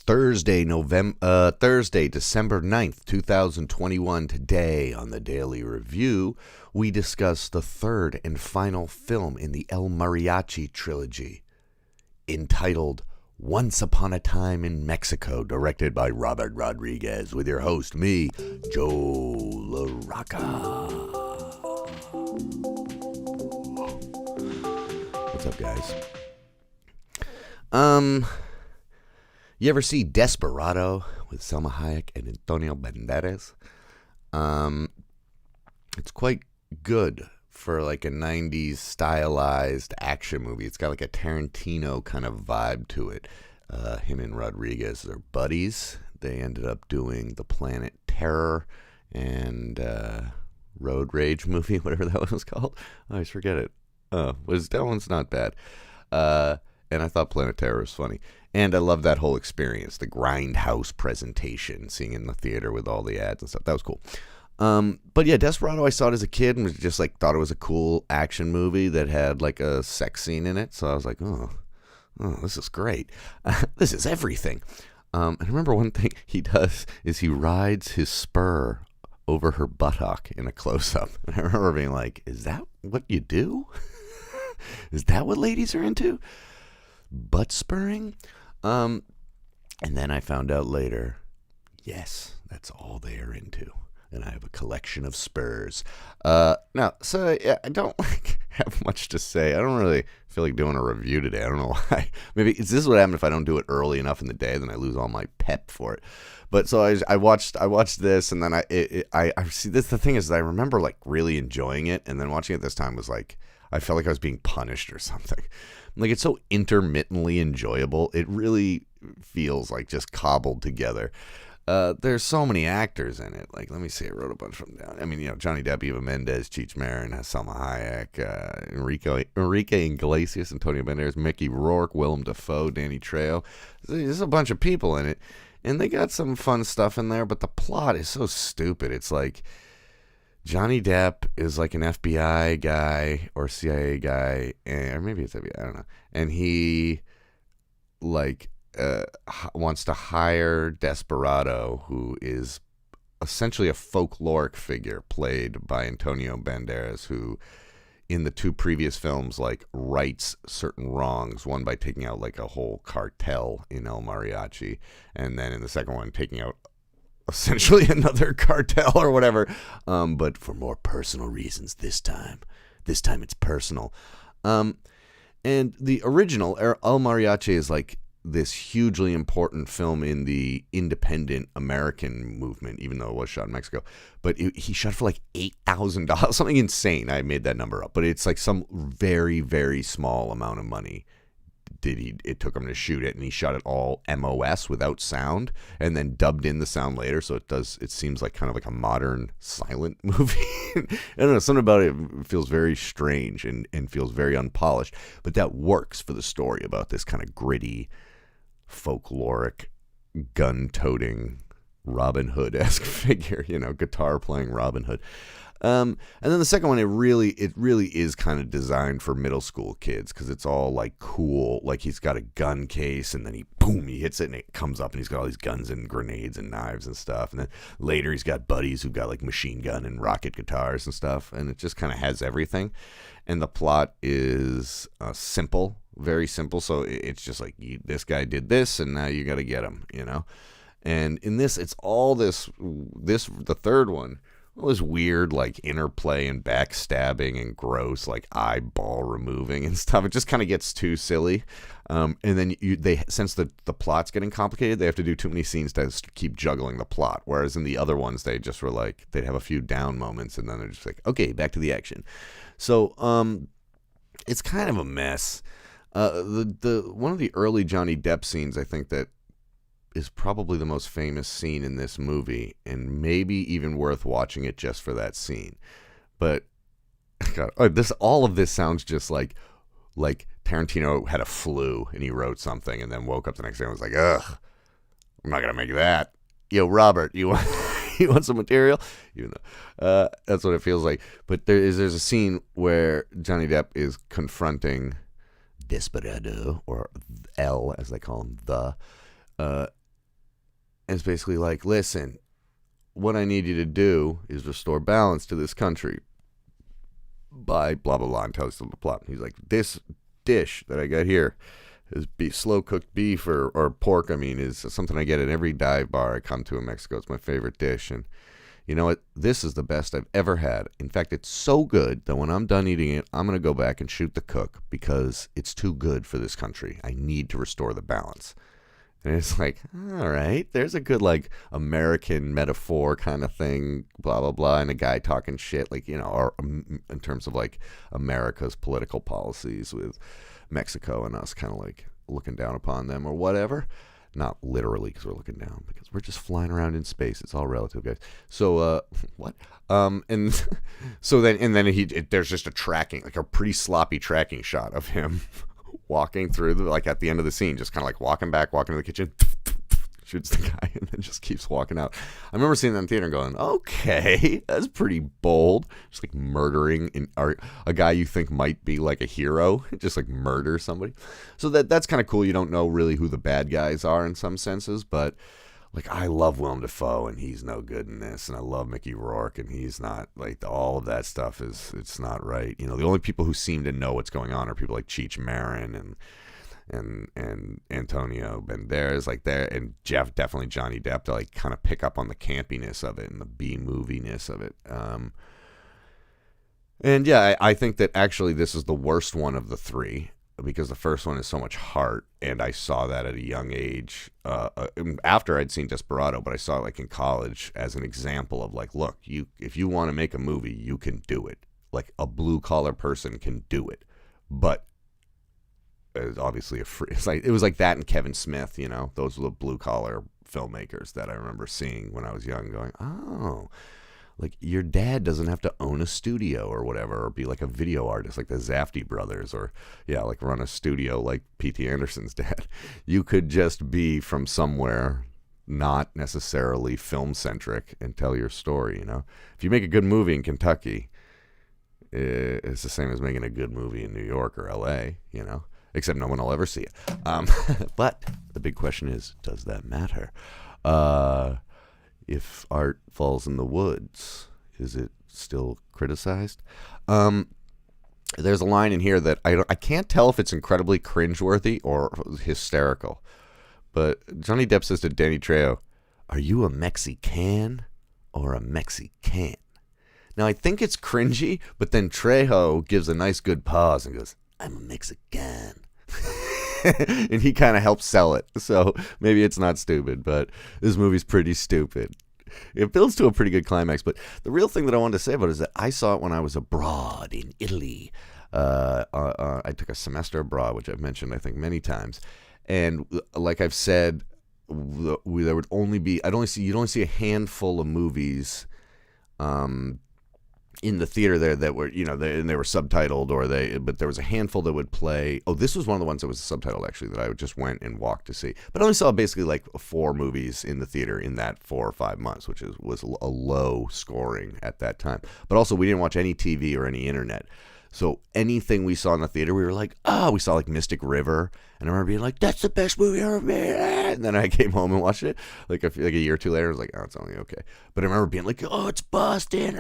Thursday, December 9th, 2021. Today on the Daily Review, we discuss the third and final film in the El Mariachi trilogy, entitled Once Upon a Time in Mexico, directed by Robert Rodriguez, with your host, me, Joe LaRocca. What's up, guys? You ever see Desperado with Salma Hayek and Antonio Banderas? It's quite good for like a 90s stylized action movie. It's got like a Tarantino kind of vibe to it. Him and Rodriguez are buddies. They ended up doing the Planet Terror and Road Rage movie, whatever that one was called. I always forget it. That one's not bad. And I thought Planet Terror was funny. And I love that whole experience, the Grindhouse presentation, seeing in the theater with all the ads and stuff. That was cool. But yeah, Desperado, I saw it as a kid and was just like, thought it was a cool action movie that had like a sex scene in it. So I was like, oh, this is great. This is everything. And I remember one thing he does is he rides his spur over her buttock in a close-up. And I remember being like, is that what you do? Is that what ladies are into? Butt spurring? And then I found out later, yes, that's all they are into. And I have a collection of spurs. Yeah, I don't have much to say. I don't really feel like doing a review today. I don't know why. Maybe this is what happens if I don't do it early enough in the day. Then I lose all my pep for it. But so I watched this, and then I see this. The thing is, I remember like really enjoying it, and then watching it this time was like I felt like I was being punished or something. Like, it's so intermittently enjoyable. It really feels like just cobbled together. There's so many actors in it. Like, let me see. I wrote a bunch of them down. I mean, Johnny Depp, Eva Mendes, Cheech Marin, Salma Hayek, Enrique Iglesias, Antonio Banderas, Mickey Rourke, Willem Dafoe, Danny Trejo. There's a bunch of people in it. And they got some fun stuff in there, but the plot is so stupid. It's like Johnny Depp is like an FBI guy or CIA guy, or maybe it's FBI, I don't know. And he like wants to hire Desperado, who is essentially a folkloric figure played by Antonio Banderas, who in the two previous films like rights certain wrongs, one by taking out like a whole cartel in El Mariachi, and then in the second one taking out essentially another cartel or whatever, but for more personal reasons this time it's personal. And the original El Mariachi is like this hugely important film in the independent American movement, even though it was shot in Mexico. But he shot for like $8,000, something insane. I made that number up, but it's like some very, very small amount of money it took him to shoot it, and he shot it all MOS without sound, and then dubbed in the sound later, so it seems like kind of like a modern silent movie. I don't know, something about it feels very strange and feels very unpolished, but that works for the story about this kind of gritty, folkloric, gun-toting Robin Hood-esque figure, guitar-playing Robin Hood. And then the second one, it really is kind of designed for middle school kids, because it's all like cool. Like, he's got a gun case, and then he hits it, and it comes up, and he's got all these guns and grenades and knives and stuff. And then later he's got buddies who've got like machine gun and rocket guitars and stuff. And it just kind of has everything. And the plot is simple, very simple. So it's just like, this guy did this, and now you got to get him, And in this, it's all the third one, all this weird like interplay and backstabbing and gross like eyeball removing and stuff. It just kind of gets too silly. And then since the plot's getting complicated, they have to do too many scenes to keep juggling the plot. Whereas in the other ones, they just were like, they'd have a few down moments, and then they're just like, okay, back to the action. So it's kind of a mess. The one of the early Johnny Depp scenes, I think, that is probably the most famous scene in this movie, and maybe even worth watching it just for that scene. But God, all of this sounds just like Tarantino had a flu and he wrote something and then woke up the next day and was like, ugh, I'm not gonna make that. Yo, Robert, you want some material? That's what it feels like. But there's a scene where Johnny Depp is confronting Desperado, or L as they call him, And it's basically like, listen, what I need you to do is restore balance to this country by blah, blah, blah, and tells them the plot. He's like, this dish that I got here is slow cooked beef or pork, is something I get at every dive bar I come to in Mexico. It's my favorite dish. And you know what? This is the best I've ever had. In fact, it's so good that when I'm done eating it, I'm going to go back and shoot the cook because it's too good for this country. I need to restore the balance. And it's like, all right, there's a good, like, American metaphor kind of thing, blah, blah, blah, and a guy talking shit, like, or in terms of, like, America's political policies with Mexico and us kind of, like, looking down upon them or whatever. Not literally because we're looking down, because we're just flying around in space. It's all relative, guys. So, what? And so then there's just a tracking, like a pretty sloppy tracking shot of him walking through, like at the end of the scene, just kind of like walking to the kitchen, shoots the guy, and then just keeps walking out. I remember seeing that in theater and going, okay, that's pretty bold. Just like murdering a guy you think might be like a hero, just like murder somebody. So that's kind of cool. You don't know really who the bad guys are in some senses, but like I love Willem Dafoe and he's no good in this, and I love Mickey Rourke and he's not, like, all of that stuff it's not right. The only people who seem to know what's going on are people like Cheech Marin and Antonio Banderas, like there, and definitely Johnny Depp, to like kind of pick up on the campiness of it and the B-moviness of it. And yeah, I think that actually this is the worst one of the three, because the first one is so much heart, and I saw that at a young age, after I'd seen Desperado, but I saw it like in college as an example of like, look, if you want to make a movie, you can do it. Like a blue collar person can do it, but it's obviously it was like that and Kevin Smith, those were the blue collar filmmakers that I remember seeing when I was young, going, oh, like your dad doesn't have to own a studio or whatever, or be like a video artist like the Safdie brothers, or like run a studio like P.T. Anderson's dad. You could just be from somewhere not necessarily film centric and tell your story. If you make a good movie in Kentucky, it's the same as making a good movie in New York or L.A. Except no one will ever see it. But the big question is, does that matter? If art falls in the woods, is it still criticized? There's a line in here that I can't tell if it's incredibly cringeworthy or hysterical. But Johnny Depp says to Danny Trejo, "Are you a Mexican or a Mexican?" Now, I think it's cringy, but then Trejo gives a nice good pause and goes, "I'm a Mexican." And he kind of helps sell it. So maybe it's not stupid, but this movie's pretty stupid. It builds to a pretty good climax. But the real thing that I wanted to say about it is that I saw it when I was abroad in Italy. I took a semester abroad, which I've mentioned, I think, many times. And like I've said, there would only be, you'd only see a handful of movies in the theater there that were, they were subtitled, but there was a handful that would play. Oh, this was one of the ones that was subtitled, actually, that I just went and walked to see. But I only saw basically like 4 movies in the theater in that 4 or 5 months, which was a low scoring at that time. But also, we didn't watch any TV or any internet. So anything we saw in the theater, we were like, we saw like Mystic River. And I remember being like, that's the best movie ever made. And then I came home and watched it like a year or two later. I was like, oh, it's only okay. But I remember being like, oh, it's busting,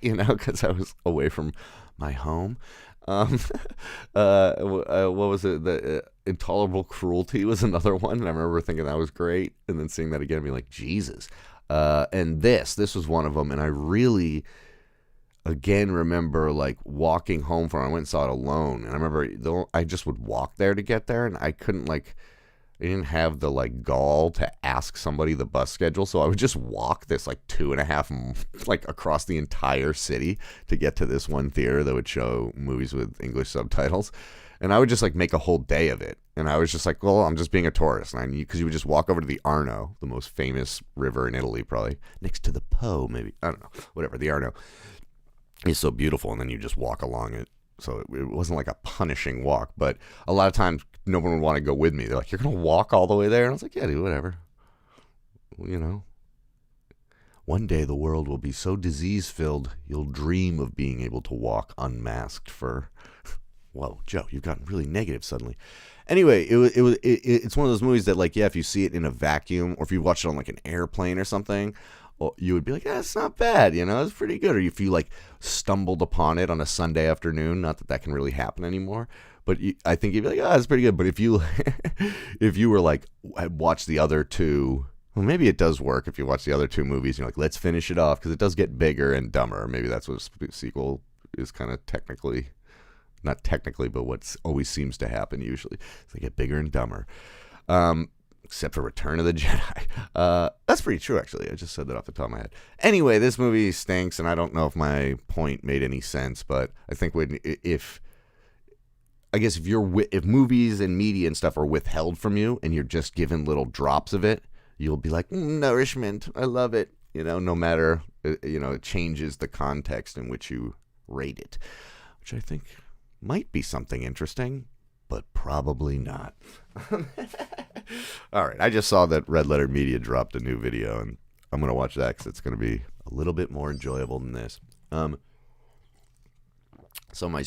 because I was away from my home. What was it? The Intolerable Cruelty was another one. And I remember thinking that was great. And then seeing that again and being like, Jesus. And this was one of them. And I really, again, remember like walking home from it. I went and saw it alone, and I remember I just would walk there to get there, and I couldn't I didn't have the like gall to ask somebody the bus schedule, so I would just walk this like 2.5 like across the entire city to get to this one theater that would show movies with English subtitles, and I would just like make a whole day of it. And I was just like, well, I'm just being a tourist, and because you would just walk over to the Arno, the most famous river in Italy, probably next to the Po, maybe, I don't know, whatever, the Arno. It's so beautiful, and then you just walk along it. So it wasn't like a punishing walk, but a lot of times no one would want to go with me. They're like, you're going to walk all the way there? And I was like, yeah, dude, whatever. One day the world will be so disease-filled, you'll dream of being able to walk unmasked for Whoa, Joe, you've gotten really negative suddenly. Anyway, it's one of those movies that, like, yeah, if you see it in a vacuum or if you watch it on like an airplane or something, well, you would be like, yeah, it's not bad, it's pretty good. Or if you like stumbled upon it on a Sunday afternoon, not that that can really happen anymore, but I think you'd be like, oh, it's pretty good. But if you if you were like watch the other two. Well, maybe it does work if you watch the other two movies. You're like, let's finish it off because it does get bigger and dumber. Maybe that's what a sequel is kind of technically, not technically, but what always seems to happen usually. They get bigger and dumber, except for Return of the Jedi. That's pretty true, actually. I just said that off the top of my head. Anyway, this movie stinks, and I don't know if my point made any sense, but I think if movies and media and stuff are withheld from you and you're just given little drops of it, you'll be like, nourishment, I love it. No matter, it changes the context in which you rate it, which I think might be something interesting, but probably not. All right, I just saw that Red Letter Media dropped a new video, and I'm going to watch that because it's going to be a little bit more enjoyable than this. So my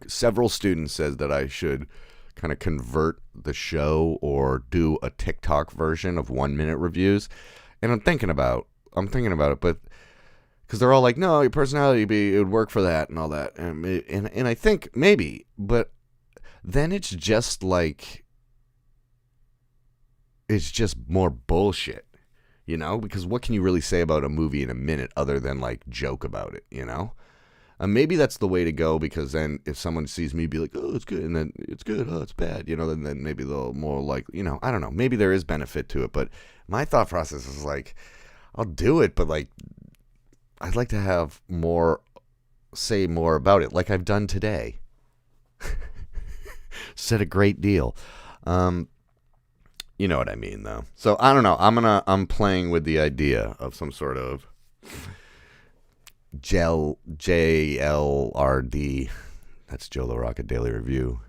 several students said that I should kind of convert the show or do a TikTok version of 1-minute reviews. And I'm thinking about it, but because they're all like, no, your personality it would work for that and all that. And I think maybe, but then it's just more bullshit, because what can you really say about a movie in a minute other than like joke about it, Maybe that's the way to go, because then if someone sees me be like, oh, it's good, and then it's good, oh, it's bad, then maybe they'll more like, I don't know, maybe there is benefit to it. But my thought process is like, I'll do it, but like, I'd like to have say more about it, like I've done today. Said a great deal. You know what I mean, though. So I don't know. I'm playing with the idea of some sort of JLRD. That's Joe LaRocca Daily Review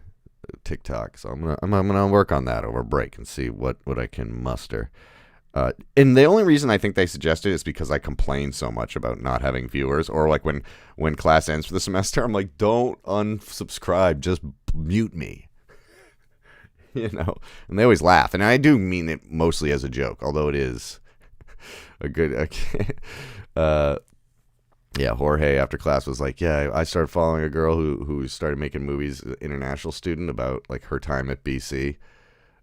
TikTok. So I'm gonna work on that over break and see what I can muster. And the only reason I think they suggested it is because I complain so much about not having viewers, or like when class ends for the semester, I'm like, don't unsubscribe, just mute me. And they always laugh, and I do mean it mostly as a joke, although it is a good. Yeah, Jorge after class was like, yeah, I started following a girl who started making movies, international student, about like her time at BC.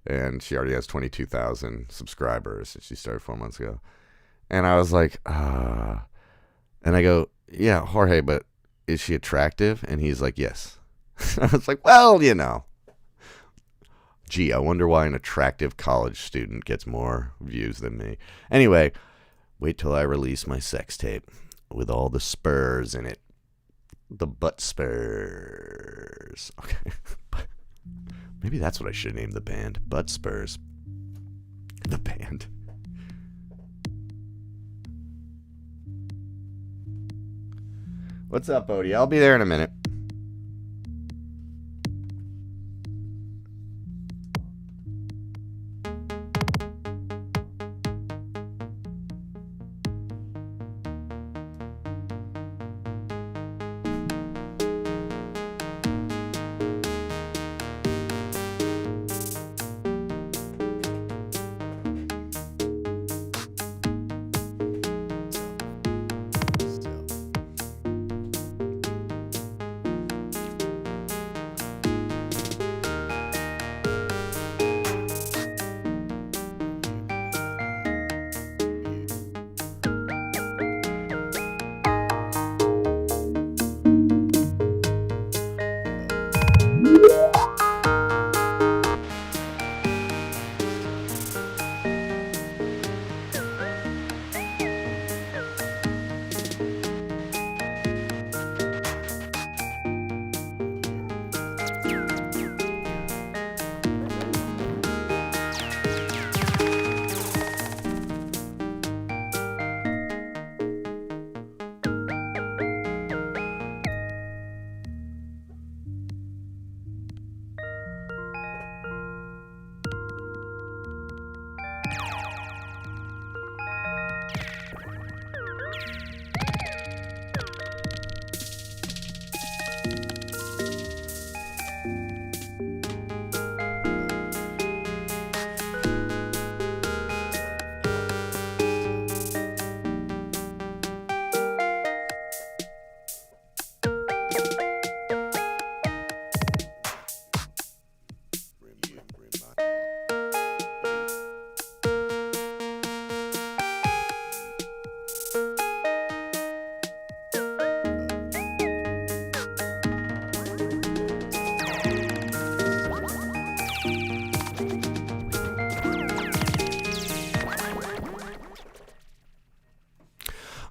And she already has 22,000 subscribers. And she started 4 months ago. And I was like, And I go, yeah, Jorge, but is she attractive? And he's like, yes. I was like, well, Gee, I wonder why an attractive college student gets more views than me. Anyway, wait till I release my sex tape with all the spurs in it. The butt spurs. Okay. Maybe that's what I should name the band. Butt Spurs. The band. What's up, Bodie? I'll be there in a minute.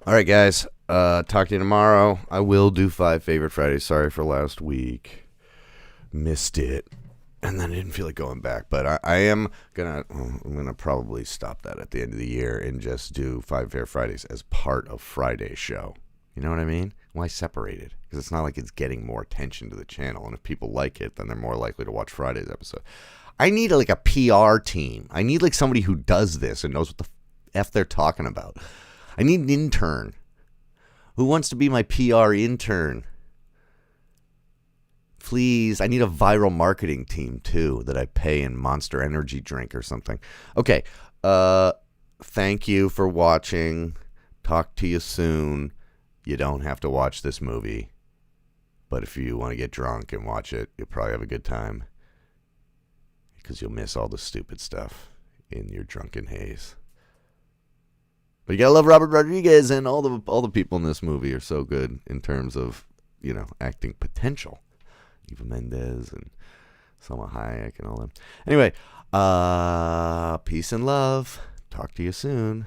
All right, guys. Talk to you tomorrow. I will do 5 Favorite Fridays. Sorry for last week. Missed it. And then I didn't feel like going back. But I'm gonna probably stop that at the end of the year and just do 5 Favorite Fridays as part of Friday's show. You know what I mean? Why separate it? Because it's not like it's getting more attention to the channel. And if people like it, then they're more likely to watch Friday's episode. I need like a PR team. I need like somebody who does this and knows what the F they're talking about. I need an intern. Who wants to be my PR intern? Please. I need a viral marketing team too that I pay in Monster Energy drink or something. Okay. Thank you for watching. Talk to you soon. You don't have to watch this movie. But if you want to get drunk and watch it, you'll probably have a good time. Because you'll miss all the stupid stuff in your drunken haze. But you gotta love Robert Rodriguez, and all the people in this movie are so good in terms of, acting potential. Eva Mendes and Salma Hayek and all them. Anyway, peace and love. Talk to you soon.